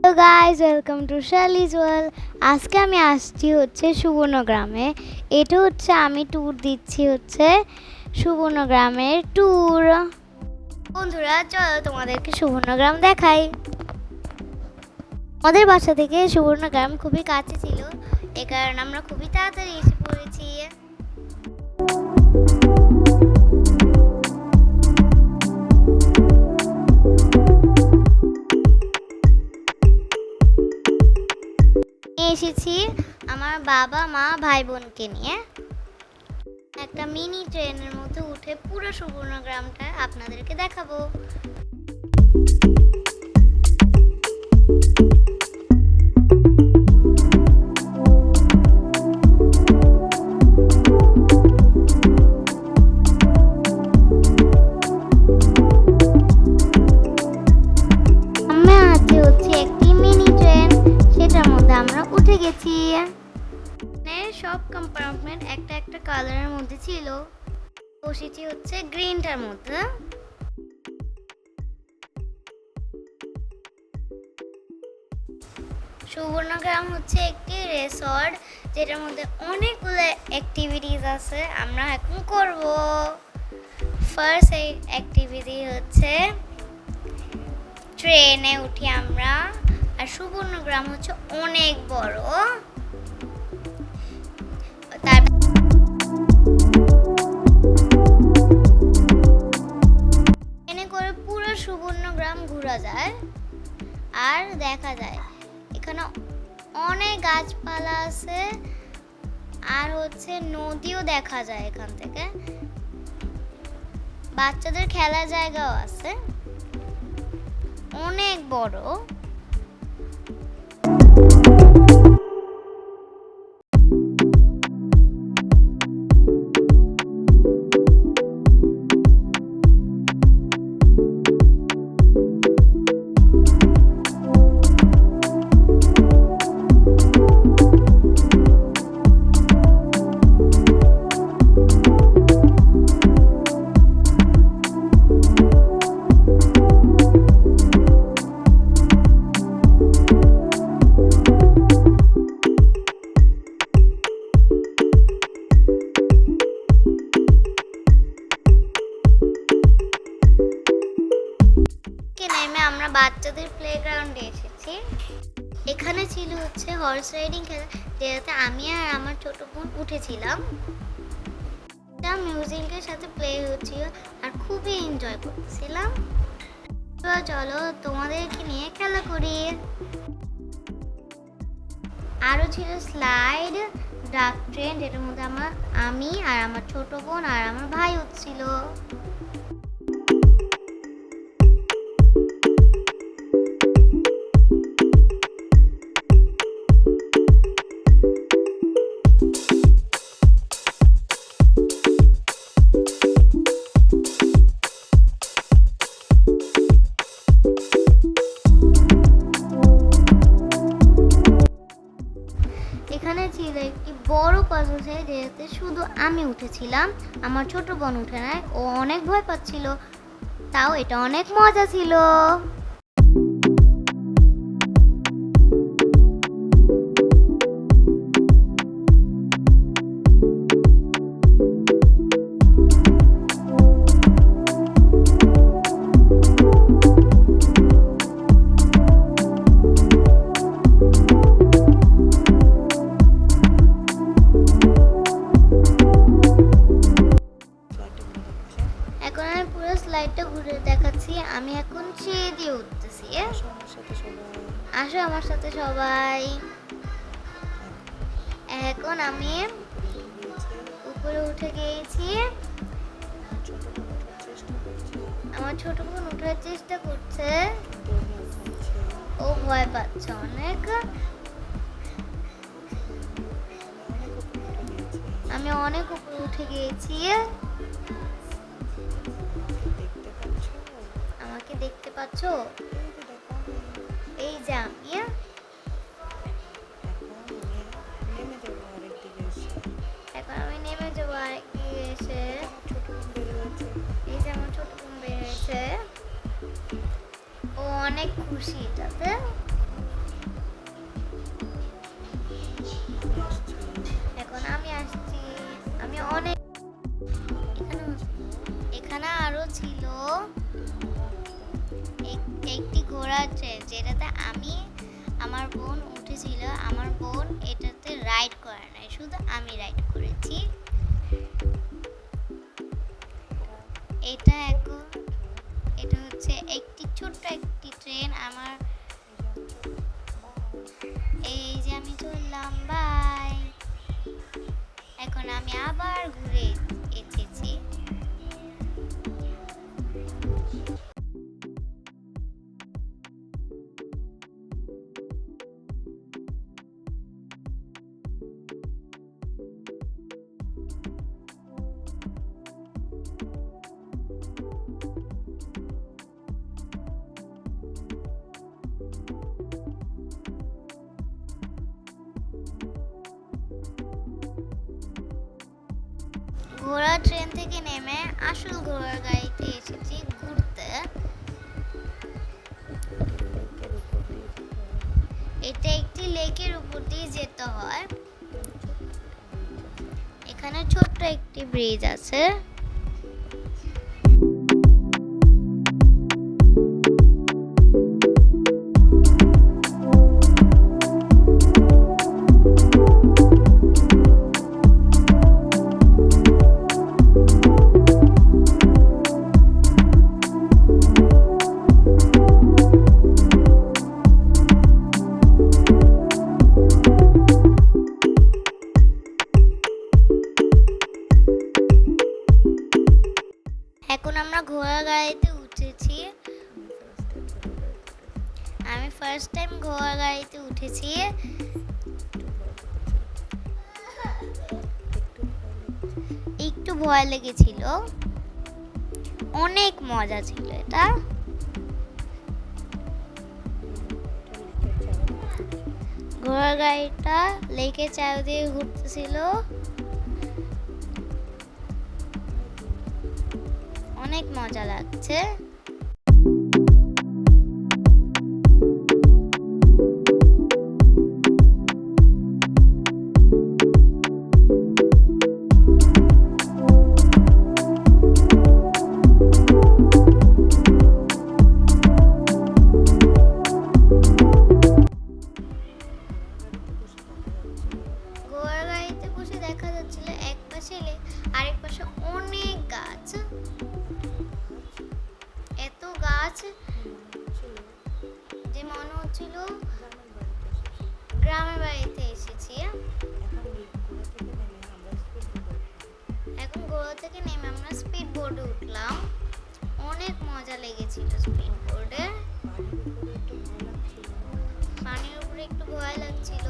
Hello guys, welcome to Charlie's world. আজকে আমি আসছি সুবর্ণগ্রামে। এটা আমি ট্যুর দিচ্ছি সুবর্ণগ্রামের ট্যুর। বন্ধুরা, চলো তোমাদেরকে সুবর্ণগ্রাম দেখাই। আমাদের বাসা থেকে সুবর্ণগ্রাম খুবই কাছে ছিল, এ কারণে আমরা খুবই তাড়াতাড়ি এসে পড়েছি। এসেছি আমার বাবা মা ভাই বোনকে নিয়ে। একটা মিনি ট্রেনের মধ্যে উঠে পুরো সুবর্ণগ্রামটা আপনাদেরকে দেখাবো। আমরা উঠে গেছি। সব কম্পার্টমেন্ট একটা একটা কালারের মধ্যে ছিল। বসেছি গ্রিনটার মধ্যে। সুবর্ণগ্রাম একটি রিসর্ট, যেটার মধ্যে অনেকগুলো অ্যাক্টিভিটিস আছে। আমরা এখন করব। ফার্স্ট অ্যাক্টিভিটি ট্রেনে উঠি আমরা। আর সুবর্ণগ্রাম অনেক বড়। ট্রেনে করে পুরো সুবর্ণগ্রাম ঘোরা যায় আর দেখা যায় এখানে অনেক গাছপালা আছে, আর নদীও দেখা যায় এখান থেকে। বাচ্চাদের খেলার জায়গাও আছে, অনেক বড়। আমরা বাচ্চাদের প্লেগ্রাউন্ডে এসেছি। এখানে ছিল হর্স রাইডিং খেলা, যেটাতে আমি আর আমার ছোট বোন উঠেছিলাম। মিউজিকের সাথে প্লে হচ্ছিল আর খুবই এনজয় করতেছিলাম। চলো তোমাদেরকে নিয়ে খেলা করি। আরো ছিল স্লাইড, ডাক ট্রেন, যেটার মধ্যে আমি আর আমার ছোট বোন আর আমার ভাই উঠছিল। এখানে ছিল একটি বড় পাজল, যেটাতে শুধু আমি উঠেছিলাম, আমার ছোট বোন উঠে নাই। ও অনেক ভয় পাচ্ছিল, তাও এটা অনেক মজা ছিল। স্লাইডটা ঘুরে দেখাচ্ছি। আমি এখন সিঁড়ি দিয়ে উঠতেছি। আসো আমার সাথে সবাই। এখন আমি উপরে উঠে গিয়েছি। আমার ছোট বোন উঠার চেষ্টা করছে, ও ভয় পাচ্ছে অনেক। আমি অনেক উপরে উঠে গিয়েছি। আমাকে দেখতে পাচ্ছ? এই যে আমি এখন নেমে যাবো আরেকদিকে এসে। এই যে আমার ছোট বোন বের হয়েছে, ও অনেক খুশি এটাতে। এটাতে আমি আমার বোন উঠেছিল। আমার বোন এটাতে রাইড করে নাই, শুধু আমি রাইড করেছি। এটা হচ্ছে একটি ছোট্ট একটি ট্রেন। এই যে আমি চললাম, বাই। এখন আমি আবার ঘুরে এসেছি। ঘোড়া ট্রেন থেকে নেমে আসল ঘোড়ার গাড়িতে এসেছি ঘুরতে। এটা একটি লেকের উপর দিয়ে যেতে হয়। এখানে ছোট্ট একটি ব্রিজ আছে। এখন আমরা ঘোড়া গাড়িতে উঠেছি। আমি ফার্স্ট টাইম ঘোড়া গাড়িতে উঠেছি। একটু ভয় লেগেছিল, অনেক মজা ছিল এটা। ঘোড়া গাড়িটা লেকের চারিদিকে ঘুরতেছিল, অনেক মজা লাগছে। ঘোড়া গাড়িতে বসে দেখা যাচ্ছিল এক পাশে আরেক পাশে অনেক গাছ, এত গাছ যে মনে হচ্ছিল গ্রামের বাড়িতে এসেছি। এখন ঘোড়া থেকে নেমে আমরা স্পিড বোর্ডে উঠলাম। অনেক মজা লেগেছিল স্পিড বোর্ডে। পানির উপরে একটু ভয় লাগছিল,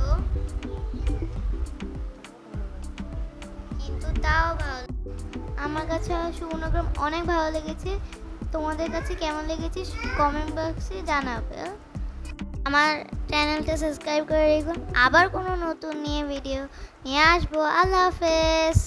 কিন্তু তাও ভালো। আমার কাছে সুবর্ণগ্রাম অনেক ভালো লেগেছে। তোমাদের কাছে কেমন লেগেছে কমেন্ট বক্সে জানাবে। আমার চ্যানেলটা সাবস্ক্রাইব করে রেখুন। আবার কোনো নতুন ভিডিও নিয়ে আসবো। আল্লাহ হাফেজ।